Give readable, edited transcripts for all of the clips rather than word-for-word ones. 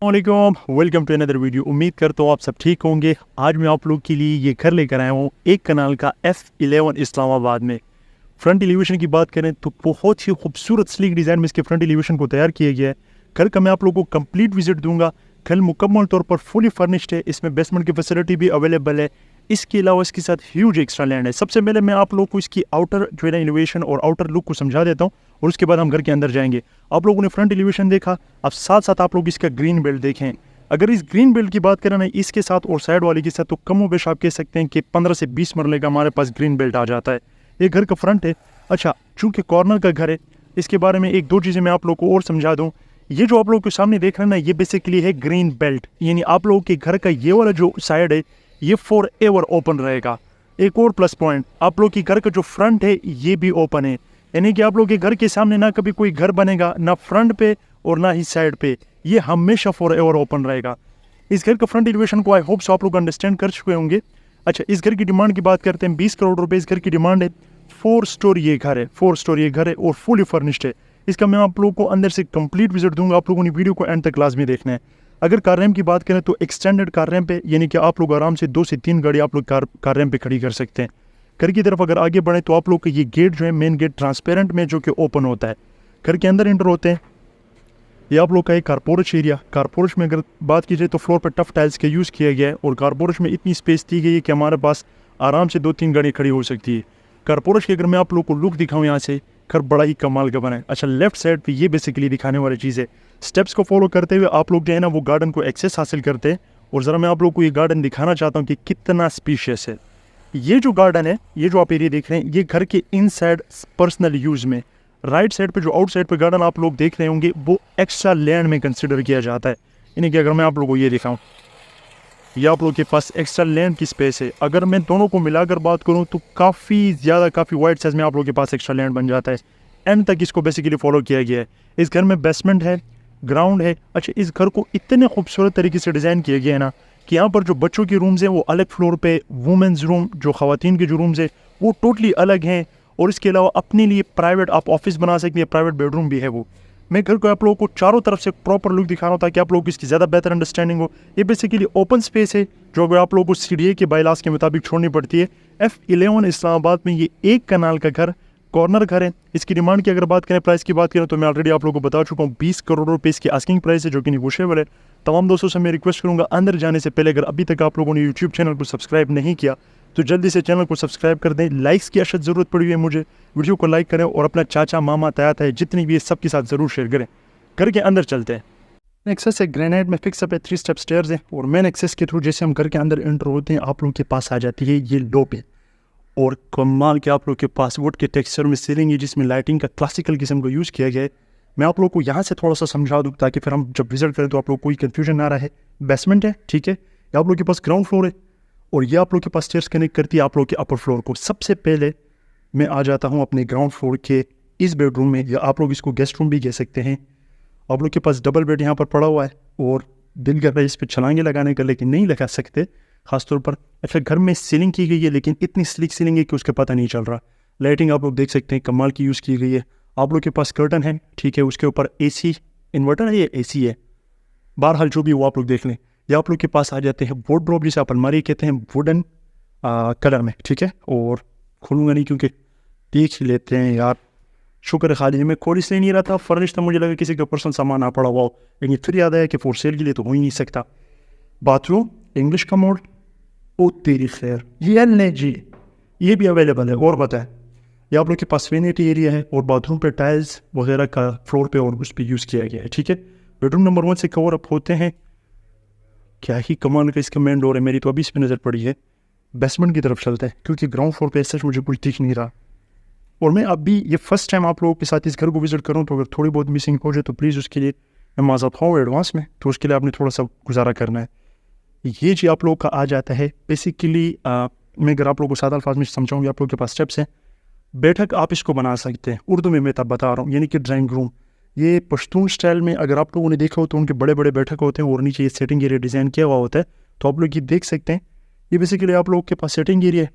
वालेकुम, welcome to another video. उम्मीद करता हूँ आप सब ठीक होंगे। आज मैं आप लोग के लिए ये घर लेकर आया हूँ एक कनाल का F11 इस्लामाबाद में। फ्रंट एलिवेशन की बात करें तो बहुत ही खूबसूरत स्लीक डिज़ाइन में इसके फ्रंट एलिवेशन को तैयार किया गया है। घर का मैं आप लोगों को कंप्लीट विजिट दूंगा। घर मुकम्मल तौर पर फुली फर्निश्ड है, इसमें बेसमेंट की फैसिलिटी भी अवेलेबल है। इसके अलावा इसके साथ ह्यूज एक्स्ट्रा लैंड है। सबसे पहले मैं आप लोग को इसकी आउटर जो है ना एलिवेशन और आउटर लुक को समझा देता हूँ और उसके बाद हम घर के अंदर जाएंगे। आप लोगों ने फ्रंट एलिवेशन देखा, अब साथ साथ आप लोग इसका ग्रीन बेल्ट देखें। अगर इस ग्रीन बेल्ट की बात करें ना इसके साथ और साइड वाले के साथ, तो कम बेश आप कह सकते हैं कि 15 से 20 मरले का हमारे पास ग्रीन बेल्ट आ जाता है। ये घर का फ्रंट है। अच्छा, चूंकि कॉर्नर का घर है, इसके बारे में एक दो चीज़ें मैं आप लोग को और समझा दूँ। ये जो आप लोग के सामने देख रहे हैं ना, ये बेसिकली है ग्रीन बेल्ट, यानी आप लोगों के घर का ये वाला जो साइड है ये फॉर एवर ओपन रहेगा। एक और प्लस पॉइंट, आप लोग के घर का जो फ्रंट है ये भी ओपन है, यानी कि आप लोग के घर के सामने ना कभी कोई घर बनेगा, ना फ्रंट पे और ना ही साइड पे, ये हमेशा फॉर एवर ओपन रहेगा। इस घर का फ्रंट एलिवेशन को आई होप सो आप लोग अंडरस्टैंड कर चुके होंगे। अच्छा, इस घर की डिमांड की बात करते हैं, 20 करोड़ रुपए इस घर की डिमांड है। 4 स्टोरी ये घर है, 4 स्टोरी ये घर है और फुली फर्निश्ड है। इसका मैं आप लोगों को अंदर से कंप्लीट विजिट दूंगा। आप लोगों ने वीडियो को एंड तक लाजमी देखना है। अगर कार रैम्प की बात करें तो एक्सटेंडेड कार रैम्प है, यानी कि आप लोग आराम से 2 से 3 गाड़ी आप लोग कार रैम्प पे खड़ी कर सकते हैं। घर की तरफ अगर आगे बढ़े तो आप लोग का ये गेट जो है, मेन गेट ट्रांसपेरेंट में जो कि ओपन होता है। घर के अंदर एंटर होते हैं, ये आप लोग का एक कारपोरेश एरिया। कारपोरेश में अगर बात की जाए तो फ्लोर पर टफ टाइल्स का यूज़ किया गया है और कारपोरेश में इतनी स्पेस दी गई है कि हमारे पास आराम से 2-3 गाड़ी खड़ी हो सकती है। कारपोरेश की अगर मैं आप लोग को लुक दिखाऊँ यहाँ से, घर बड़ा ही कमाल का बना है। अच्छा, लेफ्ट साइड पे ये बेसिकली दिखाने वाली चीज़ है। स्टेप्स को फॉलो करते हुए आप लोग जो है ना वो गार्डन को एक्सेस हासिल करते हैं। और ज़रा मैं आप लोग को ये गार्डन दिखाना चाहता हूँ कि कितना स्पीशियस है। ये जो गार्डन है, ये जो आप एरिया देख रहे हैं, ये घर के इनसाइड पर्सनल यूज़ में। राइट साइड पे जो आउटसाइड पे गार्डन आप लोग देख रहे होंगे वो एक्स्ट्रा लैंड में कंसिडर किया जाता है। यानी कि अगर मैं आप लोगों को ये दिखाऊं, ये आप लोग के पास एक्स्ट्रा लैंड की स्पेस है। अगर मैं दोनों को मिलाकर बात करूं तो काफ़ी वाइड साइज में आप लोग के पास एक्स्ट्रा लैंड बन जाता है। एंड तक इसको बेसिकली फॉलो किया गया है। इस घर में बेसमेंट है, ग्राउंड है। अच्छा, इस घर को इतने खूबसूरत तरीके से डिज़ाइन किया गया है ना कि यहाँ पर जो बच्चों के रूम्स हैं वो अलग फ्लोर पे, वुमेंस रूम जो ख़वातीन के जो रूम्स हैं वो टोटली अलग हैं। और इसके अलावा अपने लिए प्राइवेट आप ऑफिस बना सकते हैं, प्राइवेट बेडरूम भी है वो। मैं घर को आप लोगों को चारों तरफ से प्रॉपर लुक दिखा रहा हूँ ताकि आप लोगों को इसकी ज़्यादा बेहतर अंडरस्टैंडिंग हो। ये बेसिकली ओपन स्पेस है जो अगर आप लोगों को CDA के बायलास के मुताबिक छोड़नी पड़ती है। F11 इस्लामाबाद में ये एक कनाल का घर, कॉर्नर घर है। इसकी डिमांड की अगर बात करें, प्राइस की बात करें, तो मैं ऑलरेडी आप लोगों को बता चुका हूँ 20 करोड़ रुपये इसकी आस्किंग प्राइस है, जो कि नेगोशिएबल है। तमाम दोस्तों से मैं रिक्वेस्ट करूँगा अंदर जाने से पहले अगर अभी तक आप लोगों ने यूट्यूब चैनल को सब्सक्राइब नहीं किया तो जल्दी से चैनल को सब्सक्राइब कर दें। लाइक्स की अशद ज़रूरत पड़ी हुई है मुझे। वीडियो को लाइक करें और अपना चाचा, मामा, ताया है जितनी भी है सबके साथ ज़रूर शेयर करें। घर के अंदर चलते हैं। एक्सेस है ग्रेनाइट में फिक्स अप है, 3 स्टेप स्टेयर्स है और मेन एक्सेस के थ्रू जैसे हम घर के अंदर एंटर होते हैं आप लोगों के पास आ जाती है ये लो पे। और कमाल के आप लोग के पास वुड के टेक्सचर में सीलिंग है जिसमें लाइटिंग का क्लासिकल किस्म को यूज़ किया गया है। मैं आप लोग को यहाँ से थोड़ा सा समझा दूँ ताकि फिर हम जब विजिट करें तो आप लोग कोई कन्फ्यूजन ना रहे। बेसमेंट है, ठीक है, ये आप लोग के पास ग्राउंड फ्लोर है और ये आप लोग के पास स्टेयर्स कनेक्ट करती है आप लोग के अपर फ्लोर को। सबसे पहले मैं आ जाता हूँ अपने ग्राउंड फ्लोर के इस बेडरूम में, या आप लोग इसको गेस्ट रूम भी कह सकते हैं। आप लोग के पास डबल बेड यहाँ पर पड़ा हुआ है और दिल कर रहा है इस पर छलांगे लगाने का, लेकिन नहीं लगा सकते खासतौर पर। अच्छा, घर में सीलिंग की गई है लेकिन इतनी स्लिक सीलिंग है कि उसका पता नहीं चल रहा। लाइटिंग आप लोग देख सकते हैं कमाल की यूज़ की गई है। आप लोग के पास कर्टन है, ठीक है, उसके ऊपर AC इन्वर्टर है, ये AC है, बहरहाल जो भी वो आप लोग देख लें। या आप लोग के पास आ जाते हैं वार्डरोब जिसे आप अलमारी कहते हैं, वुडन कलर में, ठीक है। और खोलूँगा नहीं क्योंकि देख ही लेते हैं यार, शुक्र है खाली मैं खोल इसलिए नहीं रहा था, फर्निश था, मुझे लगा किसी का पर्सनल सामान आ पड़ा हुआ हो, लेकिन फिर याद आया कि फॉर सेल के लिए तो हो ही नहीं सकता। बाथरूम इंग्लिश का मोड, ओ तेरी खैर, ये जी ये भी अवेलेबल है। और बताएं, ये आप लोग के पास वेनिटी एरिया है और बाथरूम पे टाइल्स वगैरह का फ्लोर पे और उस पर यूज़ किया गया है, ठीक है। बेडरूम नंबर 1 से कवर अप होते हैं। क्या ही कमाल का इसका मेन डोर है, मेरी तो अभी इस पर नज़र पड़ी है। बेसमेंट की तरफ चलते हैं क्योंकि ग्राउंड फ्लोर पे ऐसा मुझे कुछ दिख नहीं रहा और मैं अभी ये फर्स्ट टाइम आप लोगों के साथ इस घर को विजिट करूँ, तो अगर थोड़ी बहुत मिसिंग हो जाए तो प्लीज़ उसके लिए मैं माज़रत हूँ एडवांस में। तो उसके लिए आपने थोड़ा सा गुजारा करना है। ये जी आप लोगों का आ जाता है बेसिकली। मैं अगर आप लोगों को सादा अल्फाज में समझाऊँगी, आप लोगों के पास स्टेप्स हैं। बैठक आप इसको बना सकते हैं, उर्दू में मैं तब बता रहा हूँ, यानी कि ड्राइंग रूम। ये पश्तून स्टाइल में अगर आप लोगों ने देखा हो तो उनके बड़े बड़े बैठक होते हैं और नीचे ये सेटिंग एरिया डिज़ाइन किया हुआ होता है, तो आप लोग ये देख सकते हैं। ये बेसिकली आप लोगों के पास सेटिंग एरिया है,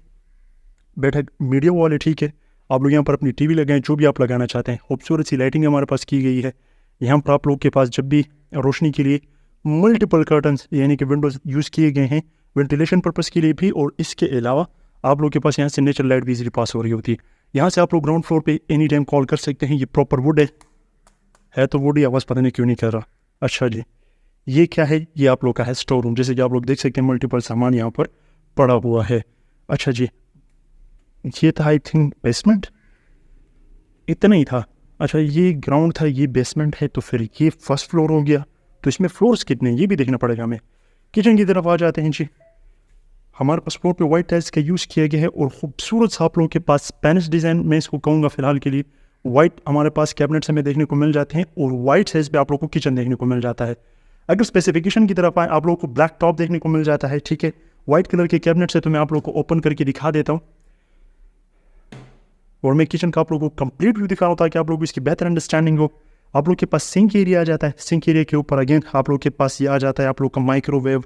बैठक मीडियम वाले, ठीक है। आप लोग यहाँ पर अपनी TV लगाएं, जो भी आप लगाना चाहते हैं। खूबसूरत सी लाइटिंग हमारे पास की गई है। यहाँ पर आप लोग के पास जब भी रोशनी के लिए मल्टीपल कर्टन्स यानी कि विंडोज़ यूज़ किए गए हैं वेंटिलेशन पर्पज़ के लिए भी, और इसके अलावा आप लोग के पास यहाँ से नेचुरल लाइट भी इजीली पास हो रही होती है। यहाँ से आप लोग ग्राउंड फ्लोर पे एनी टाइम कॉल कर सकते हैं। ये प्रॉपर वुड है तो वुड ही आवाज़ पता नहीं क्यों नहीं कर रहा। अच्छा जी, ये क्या है? ये आप लोग का है स्टोर रूम। जैसे कि आप लोग देख सकते हैं मल्टीपल सामान यहाँ पर पड़ा हुआ है। अच्छा जी, ये था आई थिंक बेसमेंट, इतना ही था। अच्छा, ये ग्राउंड था, ये बेसमेंट है, तो फिर ये फर्स्ट फ्लोर हो गया। तो इसमें फ्लोर्स कितने हैं ये भी देखना पड़ेगा हमें। किचन की तरफ आ जाते हैं जी। हमारे पास फ्लोर पे वाइट टाइल्स का यूज़ किया गया है और खूबसूरत सा आप लोगों के पास स्पेनिश डिज़ाइन में इसको कहूँगा फ़िलहाल के लिए। वाइट हमारे पास कैबिनेट्स हमें देखने को मिल जाते हैं और वाइट साइज़ पे आप लोग को किचन देखने को मिल जाता है। अगर स्पेसिफिकेशन की तरफ आए, आप लोग को ब्लैक टॉप देखने को मिल जाता है, ठीक है। वाइट कलर के कैबिनेट से तो मैं आप लोग को ओपन करके दिखा देता हूँ और मैं किचन का आप लोगों को कंप्लीट व्यू दिखा रहा हूँ ताकि आप लोग इसकी बेहतर अंडरस्टैंडिंग हो। आप लोग के पास सिंक एरिया आ जाता है। सिंक एरिया के ऊपर अगेन आप लोग के पास ये आ जाता है आप लोग का माइक्रोवेव।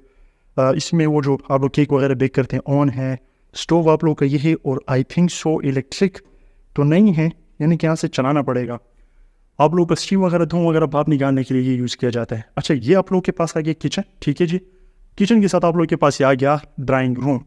इसमें वो जो आप लोग केक वगैरह बेक करते हैं ऑन है। स्टोव आप लोग का ये है और आई थिंक सो इलेक्ट्रिक तो नहीं है, यानी कि यहाँ से चलाना पड़ेगा। आप लोग का स्टीम वगैरह धुआं वगैरह भाप निकालने के लिए ये यूज़ किया जाता है। अच्छा, ये आप लोग के पास आ गया किचन, ठीक है जी। किचन के साथ आप लोग के पास ये आ गया ड्राइंग रूम।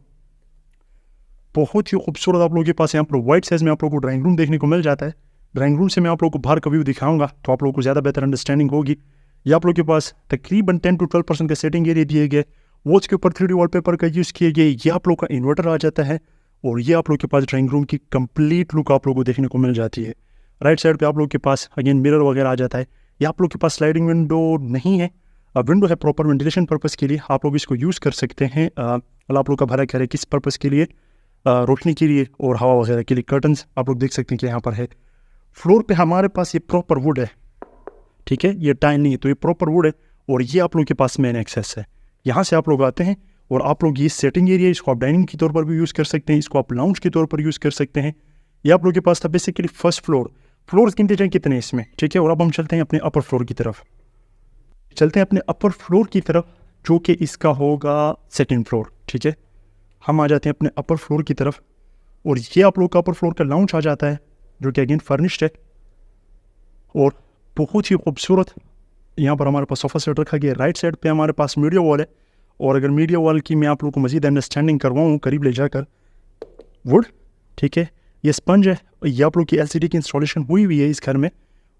बहुत ही खूबसूरत आप लोगों के पास यहाँ पर वाइट साइज़ में आप लोग को ड्राइंग रूम देखने को मिल जाता है। ड्राइंग रूम से मैं आप लोग को बाहर का व्यू दिखाऊंगा तो आप लोग को ज़्यादा बेहतर अंडरस्टैंडिंग होगी। ये आप लोग के पास तकरीबन 10 to 12% का सेटिंग एरिया दिए गए। वॉल्स के ऊपर 3D वॉलपेपर का यूज़ किए गए। ये आप लोग का इन्वर्टर आ जाता है और ये आप लोग के पास ड्राइंग रूम की कंप्लीट लुक आप लोग को देखने को मिल जाती है। राइट साइड पे आप लोग के पास अगेन मिरर वगैरह आ जाता है। ये आप लोग के पास स्लाइडिंग विंडो नहीं है, विंडो है प्रॉपर वेंटिलेशन पर्पज़ के लिए। आप लोग इसको यूज़ कर सकते हैं। आप लोग का भरा कह रहे किस पर्पज़ के लिए, रोशनी के लिए और हवा वगैरह के लिए। कर्टन्स आप लोग देख सकते हैं कि यहाँ पर है। फ्लोर पे हमारे पास ये प्रॉपर वुड है, ठीक है, ये टाइल नहीं है, तो ये प्रॉपर वुड है और ये आप लोग के पास मेन एक्सेस है। यहाँ से आप लोग आते हैं और आप लोग ये सेटिंग एरिया, इसको आप डाइनिंग के तौर पर भी यूज़ कर सकते हैं, इसको आप लाउंज के तौर पर यूज़ कर सकते हैं। ये आप लोग के पास था बेसिकली फर्स्ट फ्लोर। फ्लोर्स गिनते जाएँ कितने इसमें, ठीक है। और अब हम चलते हैं अपने अपर फ्लोर की तरफ। चलते हैं अपने अपर फ्लोर की तरफ जो कि इसका होगा सेकंड फ्लोर, ठीक है। हम आ जाते हैं अपने अपर फ्लोर की तरफ और ये आप लोग का अपर फ्लोर का लाउंज आ जाता है जो कि अगेन फर्निश्ड है और बहुत ही खूबसूरत। यहाँ पर हमारे पास सोफ़ा सेट रखा गया है। राइट साइड पे हमारे पास मीडिया वॉल है और अगर मीडिया वॉल की मैं आप लोग को मज़ीद अंडरस्टैंडिंग करवाऊँ करीब ले जाकर, वुड, ठीक है, ये स्पंज है। ये आप लोग की LCD की इंस्टॉलेशन हुई है इस घर में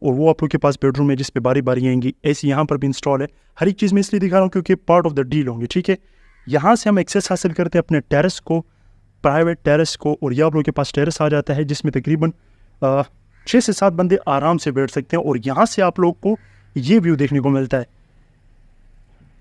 और वो आप लोग के पास बेडरूम है जिस पे बारी बारी आएंगी। ऐसी यहाँ पर भी इंस्टॉल है। हर एक चीज़ में इसलिए दिखा रहा हूँ क्योंकि पार्ट ऑफ द डील होंगे, ठीक है। यहाँ से हम एक्सेस हासिल करते हैं अपने टेरेस को, प्राइवेट टेरेस को, और ये आप लोग के पास टेरेस आ जाता है जिसमें तकरीबन 6 से 7 बंदे आराम से बैठ सकते हैं। और यहाँ से आप लोग को ये व्यू देखने को मिलता है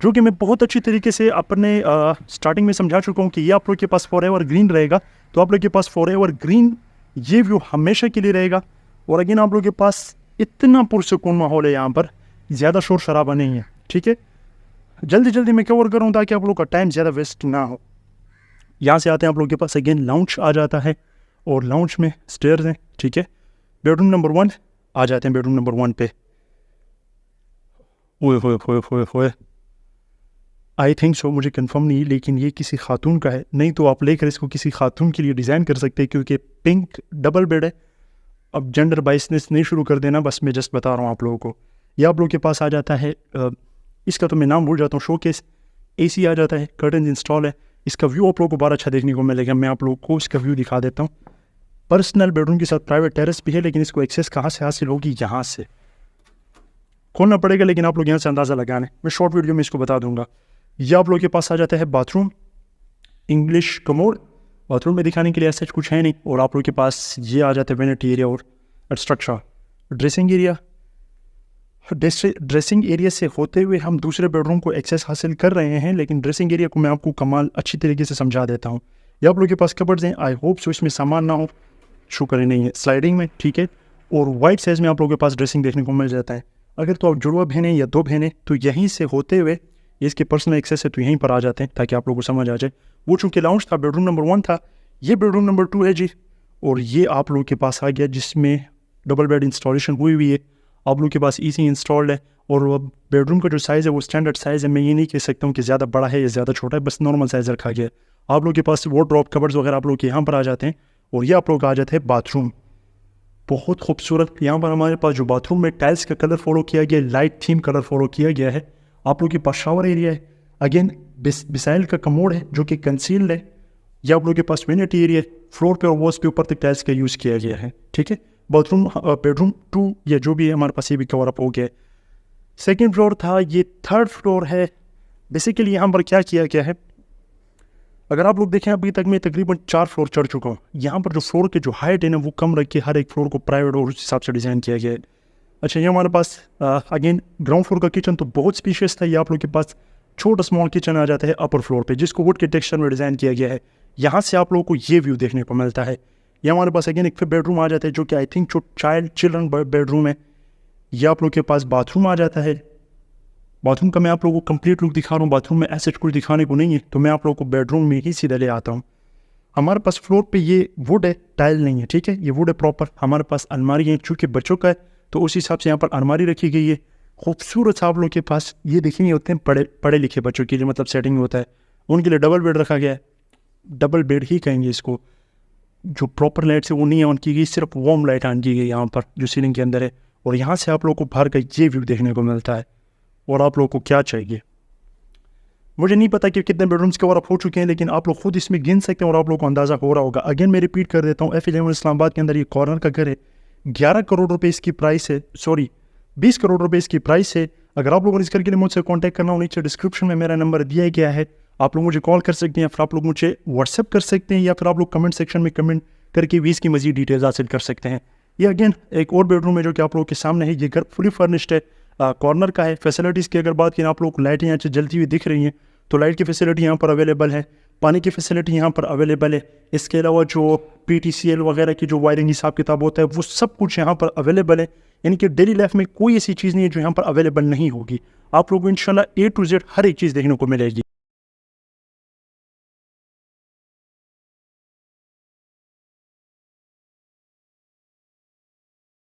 जो कि मैं बहुत अच्छी तरीके से अपने स्टार्टिंग में समझा चुका हूँ कि ये आप लोग के पास फॉरएवर ग्रीन रहेगा। तो आप लोग के पास फॉरएवर ग्रीन ये व्यू हमेशा के लिए रहेगा। और अगेन आप लोग के पास इतना पुरसुकून माहौल है, यहाँ पर ज़्यादा शोर शराबा नहीं है, ठीक है। जल्दी जल्दी मैं कवर करूँ ताकि आप लोग का टाइम ज़्यादा वेस्ट ना हो। यहाँ से आते हैं आप लोग के पास अगेन लाउंज आ जाता है और लाउंज में स्टेयर्स हैं, ठीक है। बेडरूम नंबर 1 आ जाते हैं। बेडरूम नंबर 1 पे ओए आई थिंक सो, मुझे कंफर्म नहीं, लेकिन ये किसी खातून का है। नहीं तो आप लेकर इसको किसी खातून के लिए डिज़ाइन कर सकते हैं क्योंकि पिंक डबल बेड है। अब जेंडर बाइसनेस नहीं शुरू कर देना, बस मैं जस्ट बता रहा हूँ आप लोगों को। ये आप लोग के पास आ जाता है, इसका तो मैं नाम भूल जाता हूँ, शोकेस। AC आ जाता है, कर्टन इंस्टॉल है। इसका व्यू आप लोगों को बड़ा अच्छा देखने को मिलेगा। मैं आप लोगों को इसका व्यू दिखा देता हूँ। पर्सनल बेडरूम के साथ प्राइवेट टेरेस भी है, लेकिन इसको एक्सेस कहाँ से हासिल होगी, यहाँ से खोलना पड़ेगा, लेकिन आप लोग यहाँ से अंदाज़ा लगाने, मैं शॉर्ट वीडियो में इसको बता दूंगा। यह आप लोग के पास आ जाता है बाथरूम, इंग्लिश कमोड। बाथरूम में दिखाने के लिए ऐसा कुछ है नहीं। और आप लोग के पास ये आ जाता है वैनिटी एरिया और structure. Dressing area, dressing area से होते हुए हम दूसरे बेडरूम को एक्सेस हासिल कर रहे हैं, लेकिन ड्रेसिंग एरिया को मैं आपको कमाल अच्छी तरीके से समझा देता हूँ। ये आप लोग के पास कबर्ड्स हैं। आई होप सो इसमें सामान ना हो, शुक्र नहीं है, स्लाइडिंग में, ठीक है। और वाइट साइज़ में आप लोगों के पास ड्रेसिंग देखने को मिल जाता है। अगर तो आप जुड़वा बहनें या 2 बहनें तो यहीं से होते हुए इसके पर्सनल एक्सेस है तो यहीं पर आ जाते हैं ताकि आप लोगों को समझ आ जाए। वो चूँकि लाउंज था, बेडरूम नंबर 1 था, ये बेडरूम नंबर 2 है जी। और ये आप लोगों के पास आ गया जिसमें डबल बेड इंस्टॉलेशन हुई है। आप लोगों के पास AC इंस्टॉल्ड है और बेडरूम का जो साइज़ है वो स्टैंडर्ड साइज़ है। मैं ये नहीं कह सकता हूँ कि ज़्यादा बड़ा है या ज़्यादा छोटा है, बस नॉर्मल साइज़ रखा गया है। आप लोगों के पास वार्डरोब कबर्ड्स वगैरह आप लोग के यहाँ पर आ जाते हैं। और ये आप लोग आ जाते हैं बाथरूम, बहुत खूबसूरत। यहाँ पर हमारे पास जो बाथरूम में टाइल्स का कलर फॉलो किया गया है, लाइट थीम कलर फॉलो किया गया है। आप लोगों के पास शावर एरिया है, अगेन बिसाइल का कमोड है जो कि कंसील्ड है। या आप लोगों के पास वेनिटी एरिया है, फ्लोर पे और वॉल्स पे ऊपर तक टाइल्स का यूज़ किया गया है, ठीक है। बाथरूम बेडरूम 2 या जो भी है हमारे पास ये भी कवर अप हो गया है। सेकेंड फ्लोर था, ये थर्ड फ्लोर है। बेसिकली यहाँ पर क्या किया गया है, अगर आप लोग देखें अभी तक मैं तकरीबन 4 फ्लोर चढ़ चुका हूँ। यहाँ पर जो फ्लोर के जो हाइट है ना वो कम रख के हर एक फ्लोर को प्राइवेट और उस हिसाब से डिज़ाइन किया गया है। अच्छा, ये हमारे पास अगेन ग्राउंड फ्लोर का किचन तो बहुत स्पेशियस था। ये आप लोग के पास छोटा स्मॉल किचन आ जाता है अपर फ्लोर पे, जिसको वुड के टेक्सचर में डिज़ाइन किया गया है। यहाँ से आप लोगों को ये व्यू देखने को मिलता है। ये हमारे पास अगेन एक फिर बेडरूम आ जाता है जो कि आई थिंक जो चिल्ड्रन बेडरूम है। यह आप लोग के पास बाथरूम आ जाता है। बाथरूम का मैं आप लोगों को कंप्लीट लुक दिखा रहा हूँ, बाथरूम में ऐसे कुछ दिखाने को नहीं है, तो मैं आप लोगों को बेडरूम में ही सीधा ले आता हूँ। हमारे पास फ्लोर पे ये वुड है, टाइल नहीं है, ठीक है, ये वुड है प्रॉपर। हमारे पास अलमारी है, चूँकि बच्चों का है तो उस हिसाब से यहाँ पर अलमारी रखी गई है। खूबसूरत आप लोगों के पास ये देखेंगे होते हैं पढ़े लिखे बच्चों के लिए, मतलब सेटिंग होता है उनके लिए डबल बेड रखा गया है। डबल बेड ही कहेंगे इसको। जो प्रॉपर लाइट है वो नहीं ऑन की गई, सिर्फ वार्म लाइट ऑन की गई यहाँ पर जो सीलिंग के अंदर है। और यहाँ से आप लोगों को बाहर का ये व्यू देखने को मिलता है। और आप लोगों को क्या चाहिए, मुझे नहीं पता कि कितने बेडरूम्स कवर अप हो चुके हैं, लेकिन आप लोग खुद इसमें गिन सकते हैं और आप लोगों को अंदाज़ा हो रहा होगा। अगेन मैं रिपीट कर देता हूँ, F11 इस्लामाबाद के अंदर ये कॉर्नर का घर है। 11 करोड़ रुपए इसकी प्राइस है, सॉरी 20 करोड़ रुपए इसकी प्राइस है। अगर आप लोगों ने इस घर के लिए मुझसे कॉन्टैक्ट करना हो, नीचे डिस्क्रिप्शन में मेरा नंबर दिया गया है, आप लोग मुझे कॉल कर सकते हैं, फिर आप लोग मुझे व्हाट्सएप कर सकते हैं, या फिर आप लोग कमेंट सेक्शन में कमेंट करके भी इसकी मजीद डिटेल्स हासिल कर सकते हैं। ये अगेन एक और बेडरूम है जो कि आप लोगों के सामने है। ये घर फुली फर्निश्ड है, कॉर्नर का है। फैसिलिटीज़ की अगर बात करें, आप लोग को लाइटें यहाँ से जलती हुई दिख रही हैं, तो लाइट की फैसिलिटी यहाँ पर अवेलेबल है। पानी की फैसिलिटी यहाँ पर अवेलेबल है। इसके अलावा जो PTCL वगैरह की जो वायरिंग हिसाब किताब होता है वो सब कुछ यहाँ पर अवेलेबल है। यानी कि डेली लाइफ में कोई ऐसी चीज़ नहीं है जो यहाँ पर अवेलेबल नहीं होगी। आप लोगों को इंशाल्लाह A to Z हर एक चीज़ देखने को मिलेगी।